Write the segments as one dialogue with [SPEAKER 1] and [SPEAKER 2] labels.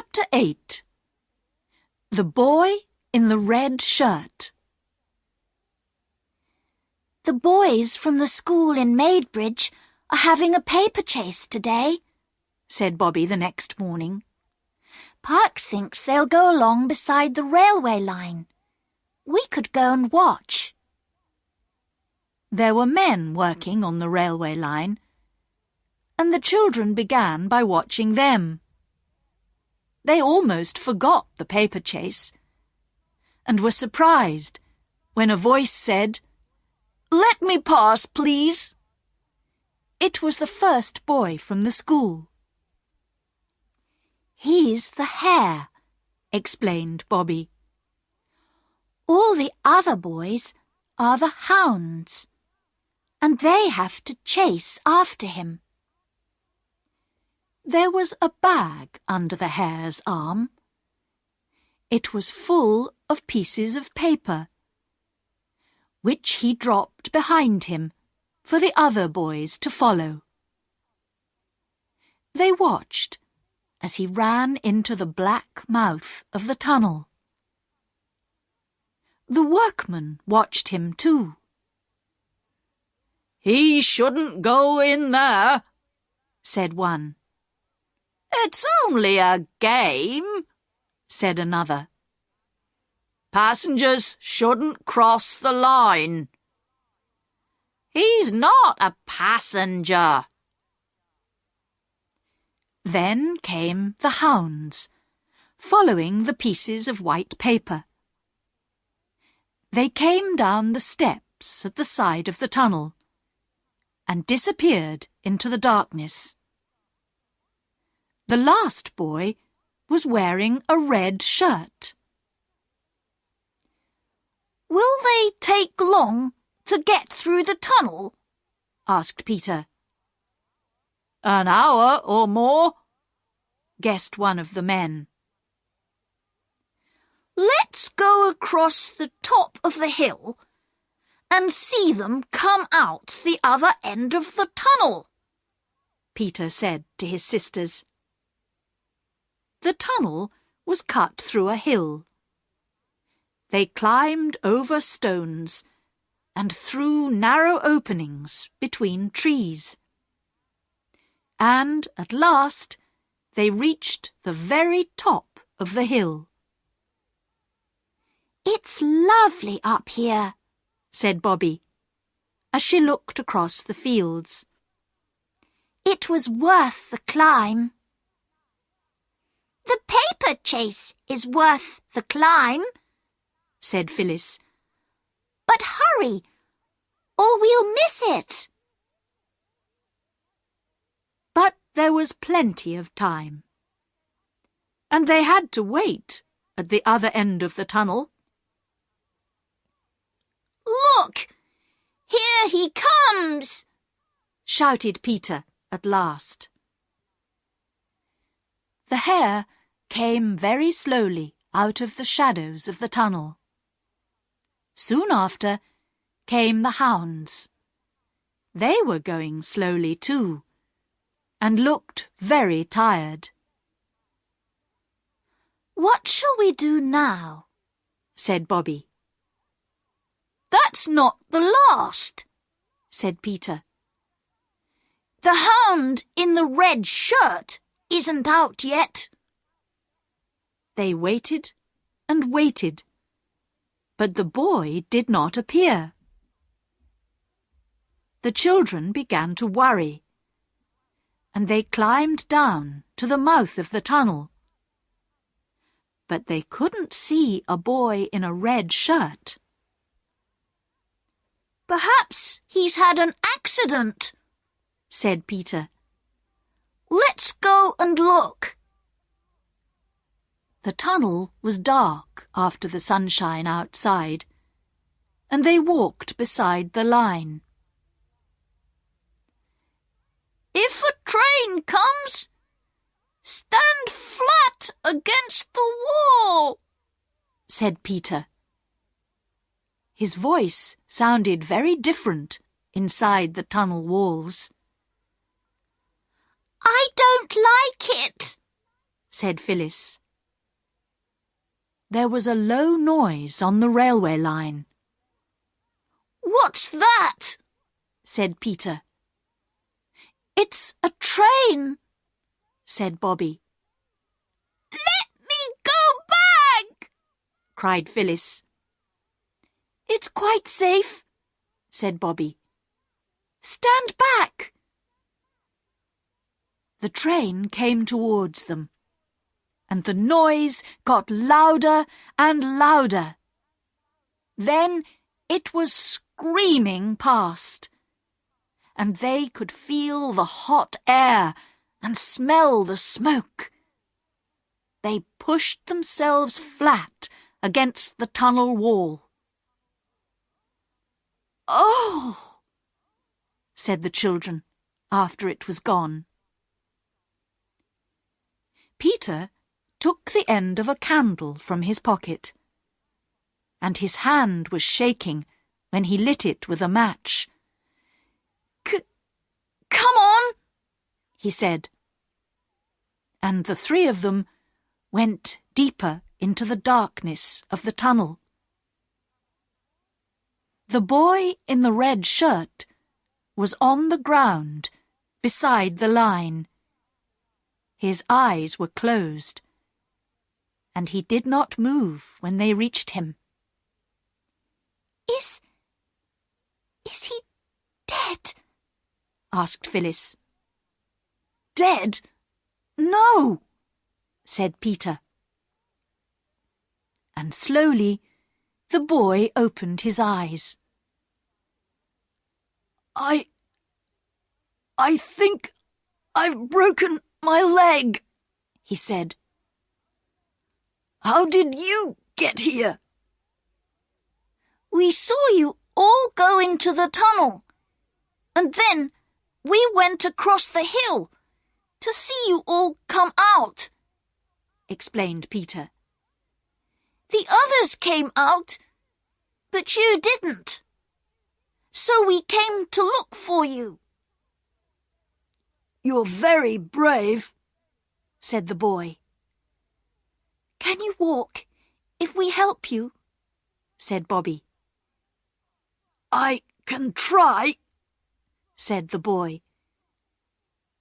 [SPEAKER 1] Chapter 8. The Boy in the Red Shirt.
[SPEAKER 2] The boys from the school in Maidbridge are having a paper chase today,
[SPEAKER 1] said Bobby the next morning.
[SPEAKER 2] Parks thinks they'll go along beside the railway line. We could go and watch.
[SPEAKER 1] There were men working on the railway line, and the children began by watching them. They almost forgot the paper chase, and were surprised when a voice said, "Let me pass, please." It was the first boy from the school.
[SPEAKER 2] "He's the hare," explained Bobby. "All the other boys are the hounds, and they have to chase after him."
[SPEAKER 1] There was a bag under the hare's arm. It was full of pieces of paper, which he dropped behind him for the other boys to follow. They watched as he ran into the black mouth of the tunnel. The workmen watched him too. "He shouldn't go in there," said one. "It's only a game," said another. "Passengers shouldn't cross the line." "He's not a passenger." Then came the hounds, following the pieces of white paper. They came down the steps at the side of the tunnel and disappeared into the darkness. The last boy was wearing a red shirt.
[SPEAKER 2] "Will they take long to get through the tunnel?" asked Peter.
[SPEAKER 1] "An hour or more," guessed one of the men.
[SPEAKER 2] "Let's go across the top of the hill and see them come out the other end of the tunnel,"
[SPEAKER 1] Peter said to his sisters. The tunnel was cut through a hill. They climbed over stones and through narrow openings between trees. And at last they reached the very top of the hill.
[SPEAKER 2] "It's lovely up here,"
[SPEAKER 1] said Bobby, as she looked across the fields.
[SPEAKER 2] "It was worth the climb." "The paper chase is worth the climb," said Phyllis. "But hurry, or we'll miss it."
[SPEAKER 1] But there was plenty of time, and they had to wait at the other end of the tunnel.
[SPEAKER 2] "Look, here he comes!"
[SPEAKER 1] shouted Peter at last. The hare came very slowly out of the shadows of the tunnel. Soon after came the hounds. They were going slowly too, and looked very tired.
[SPEAKER 2] "What shall we do now?"
[SPEAKER 1] said Bobby.
[SPEAKER 2] "That's not the last," said Peter. "The hound in the red shirt isn't out yet."
[SPEAKER 1] They waited and waited, but the boy did not appear. The children began to worry, and they climbed down to the mouth of the tunnel. But they couldn't see a boy in a red shirt.
[SPEAKER 2] "Perhaps he's had an accident," said Peter. "Let's go and look."
[SPEAKER 1] The tunnel was dark after the sunshine outside, and they walked beside the line.
[SPEAKER 2] "If a train comes, stand flat against the wall," said Peter.
[SPEAKER 1] His voice sounded very different inside the tunnel walls.
[SPEAKER 2] "I don't like it,"
[SPEAKER 1] said Phyllis. There was a low noise on the railway line.
[SPEAKER 2] "What's that?"
[SPEAKER 1] said Peter.
[SPEAKER 2] "It's a train,"
[SPEAKER 1] said Bobby.
[SPEAKER 2] "Let me go back!"
[SPEAKER 1] cried Phyllis.
[SPEAKER 2] "It's quite safe," said Bobby. "Stand back."
[SPEAKER 1] The train came towards them, and the noise got louder and louder. Then it was screaming past, and they could feel the hot air and smell the smoke. They pushed themselves flat against the tunnel wall.
[SPEAKER 2] "Oh!"
[SPEAKER 1] said the children after it was gone. Peter took the end of a candle from his pocket, and his hand was shaking when he lit it with a match.
[SPEAKER 2] "Come on,"
[SPEAKER 1] he said. And the three of them went deeper into the darkness of the tunnel. The boy in the red shirt was on the ground beside the line. His eyes were closed, and he did not move when they reached him.
[SPEAKER 2] Is he dead?"
[SPEAKER 1] asked Phyllis.
[SPEAKER 2] "Dead? No,"
[SPEAKER 1] said Peter. And slowly the boy opened his eyes.
[SPEAKER 2] I think I've broken my leg," he said. "How did you get here?" "We saw you all go into the tunnel, and then we went across the hill to see you all come out," explained Peter. "The others came out, but you didn't. So we came to look for you." "You're very brave," said the boy. "Can you walk if we help you?" said Bobby. "I can try," said the boy.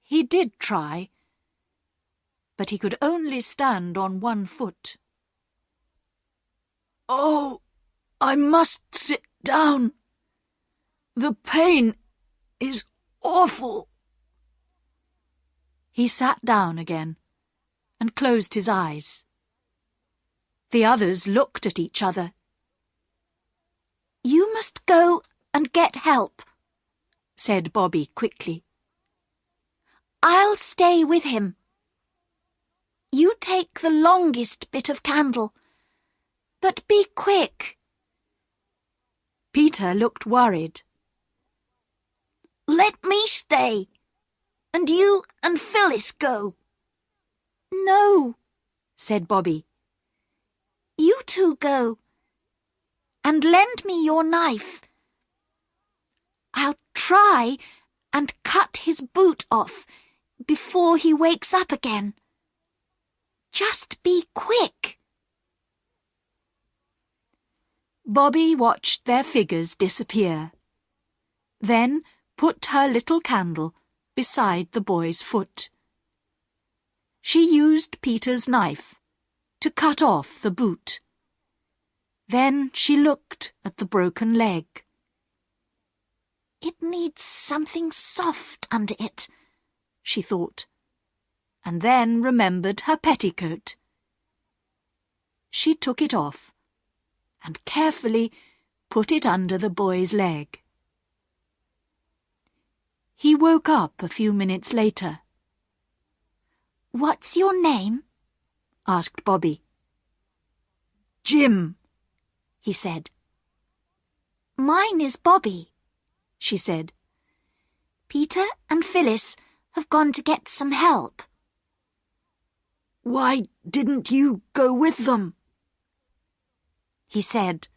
[SPEAKER 1] He did try, but he could only stand on one foot.
[SPEAKER 2] "Oh, I must sit down. The pain is awful."
[SPEAKER 1] He sat down again and closed his eyes. The others looked at each other.
[SPEAKER 2] "You must go and get help,"
[SPEAKER 1] said Bobby quickly.
[SPEAKER 2] "I'll stay with him. You take the longest bit of candle, but be quick."
[SPEAKER 1] Peter looked worried.
[SPEAKER 2] "Let me stay, and you and Phyllis go." "No," said Bobby. "You two go, and lend me your knife. I'll try and cut his boot off before he wakes up again. Just be quick."
[SPEAKER 1] Bobby watched their figures disappear, then put her little candle beside the boy's foot. She used Peter's knife to cut off the boot. Then she looked at the broken leg.
[SPEAKER 2] "It needs something soft under it," she thought,
[SPEAKER 1] and then remembered her petticoat. She took it off and carefully put it under the boy's leg. He woke up a few minutes later.
[SPEAKER 2] "What's your name?"
[SPEAKER 1] asked Bobby.
[SPEAKER 2] "Jim," he said. "Mine is Bobby," she said. "Peter and Phyllis have gone to get some help." "Why didn't you go with them?" he said.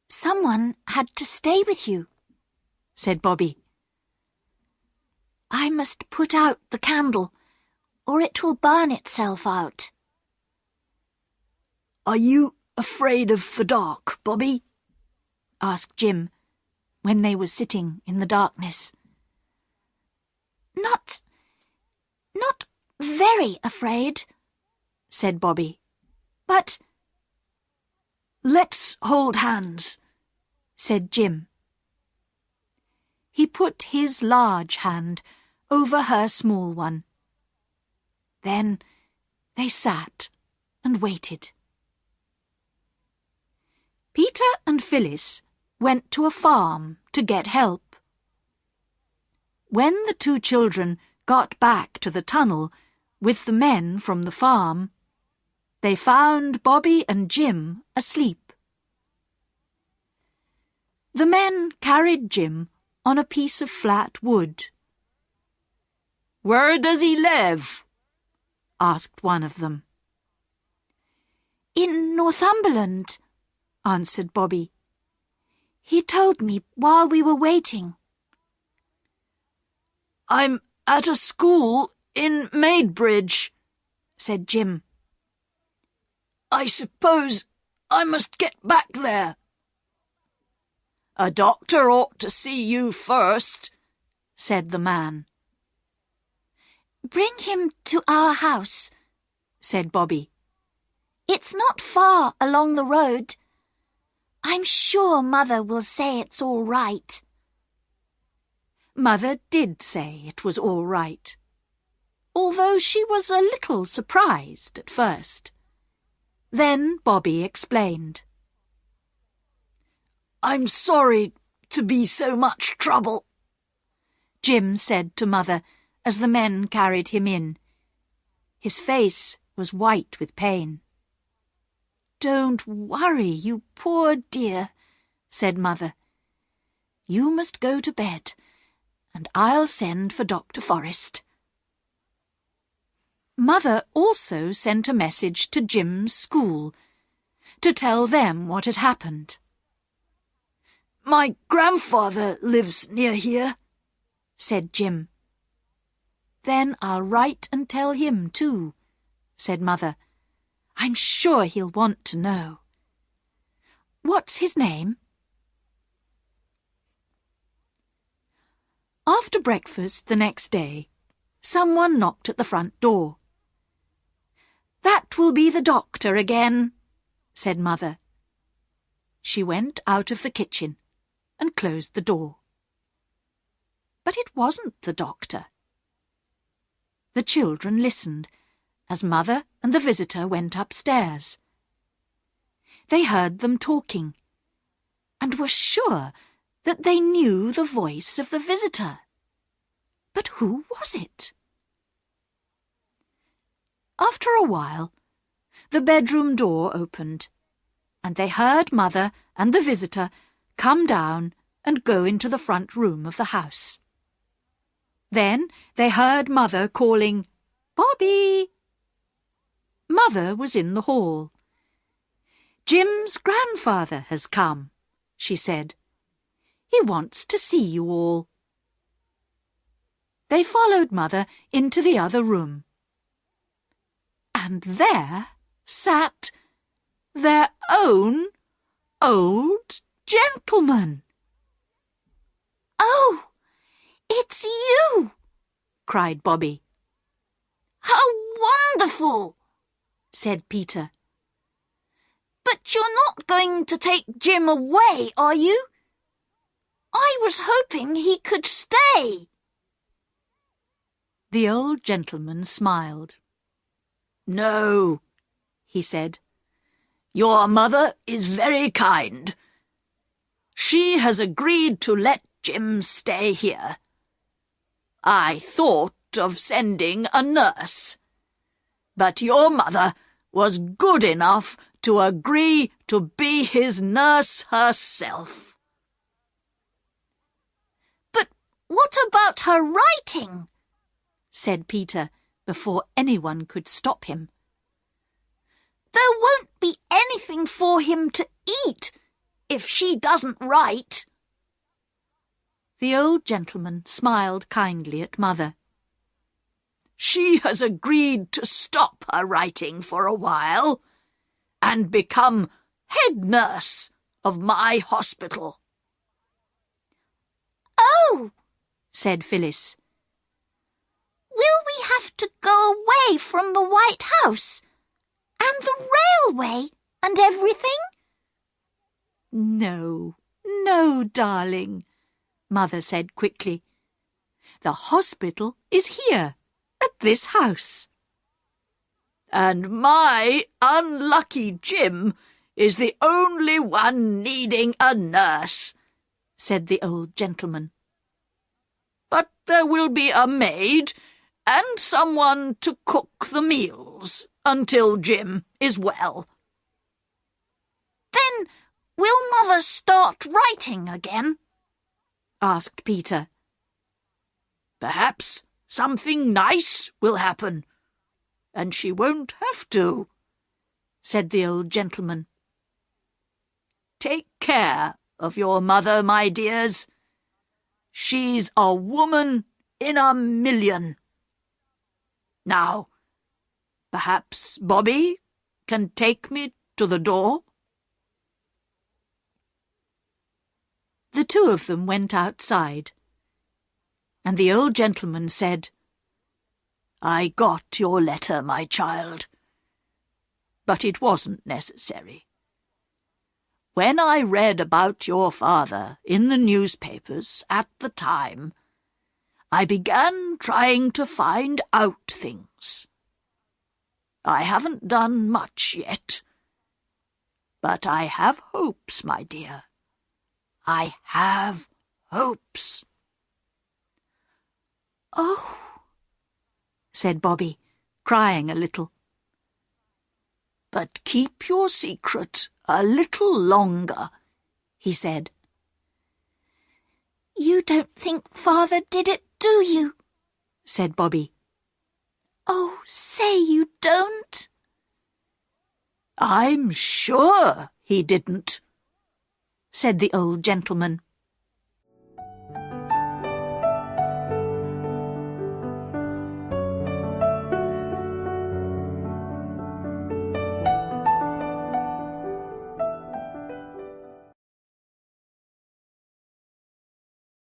[SPEAKER 2] "Someone had to stay with you," said Bobby. "I must put out the candle, or it will burn itself out.
[SPEAKER 1] Are you afraid of the dark, Bobby? Asked Jim, when they were sitting in the darkness.
[SPEAKER 2] Not very afraid, said Bobby, but...
[SPEAKER 1] Let's hold hands, said Jim. He put his large hand over her small one. Then they sat and waited. Peter and Phyllis went to a farm to get help. When the two children got back to the tunnel with the men from the farm, they found Bobby and Jim asleep. The men carried Jim on a piece of flat wood. "Where does he live?" asked one of them.
[SPEAKER 2] "In Northumberland," answered Bobby. "He told me while we were waiting."
[SPEAKER 1] "I'm at a school in Maidbridge," said Jim. "I suppose I must get back there." "A doctor ought to see you first," said the man.
[SPEAKER 2] "Bring him to our house," said Bobby. "It's not far along the road. I'm sure Mother will say it's all right."
[SPEAKER 1] Mother did say it was all right, although she was a little surprised at first. Then Bobby explained. "I'm sorry to be so much trouble," Jim said to Mother as the men carried him in. His face was white with pain. "Don't worry, you poor dear," said Mother. "You must go to bed, and I'll send for Dr. Forrest." Mother also sent a message to Jim's school to tell them what had happened. "My grandfather lives near here," said Jim. "Then I'll write and tell him too," said Mother. "I'm sure he'll want to know. What's his name?" After breakfast the next day, someone knocked at the front door. "That will be the doctor again," said Mother. She went out of the kitchen and closed the door. But it wasn't the doctor. The children listened as Mother and the visitor went upstairs. They heard them talking and were sure that they knew the voice of the visitor. But who was it? After a while, the bedroom door opened, and they heard Mother and the visitor come down and go into the front room of the house. Then they heard Mother calling, "Bobby!" Mother was in the hall. "Jim's grandfather has come," she said. "He wants to see you all." They followed Mother into the other room. And there sat their own old gentleman.
[SPEAKER 2] "Oh, it's you!"
[SPEAKER 1] cried Bobby.
[SPEAKER 2] "How wonderful!" said Peter. "But you're not going to take Jim away, are you? I was hoping he could stay."
[SPEAKER 1] The old gentleman smiled. "No," he said. "Your mother is very kind. She has agreed to let Jim stay here. I thought of sending a nurse, but your mother was good enough to agree to be his nurse herself."
[SPEAKER 2] "But what about her writing?"
[SPEAKER 1] said Peter, before anyone could stop him.
[SPEAKER 2] "There won't be anything for him to eat if she doesn't write."
[SPEAKER 1] The old gentleman smiled kindly at Mother. she has agreed to stop her writing for a while and become head nurse of my hospital."
[SPEAKER 2] "Oh," said Phyllis. "Will we have to go away from the White House and the railway and everything?"
[SPEAKER 1] "No, no, darling," Mother said quickly. "The hospital is here, at this house. And my unlucky Jim is the only one needing a nurse," said the old gentleman. "But there will be a maid and someone to cook the meals until Jim is well."
[SPEAKER 2] "Then will Mother start writing again?"
[SPEAKER 1] asked Peter. "Perhaps something nice will happen, and she won't have to," said the old gentleman. "Take care of your mother, my dears. She's a woman in a million. Now, perhaps Bobby can take me to the door?" The two of them went outside, and the old gentleman said, "I got your letter, my child, but it wasn't necessary. When I read about your father in the newspapers at the time, I began trying to find out things. I haven't done much yet, but I have hopes, my dear. I have hopes."
[SPEAKER 2] "Oh,"
[SPEAKER 1] said Bobby, crying a little. "But keep your secret a little longer," he said.
[SPEAKER 2] "You don't think Father did it, do you?" said Bobby. "Oh, say you don't."
[SPEAKER 1] "I'm sure he didn't," said the old gentleman.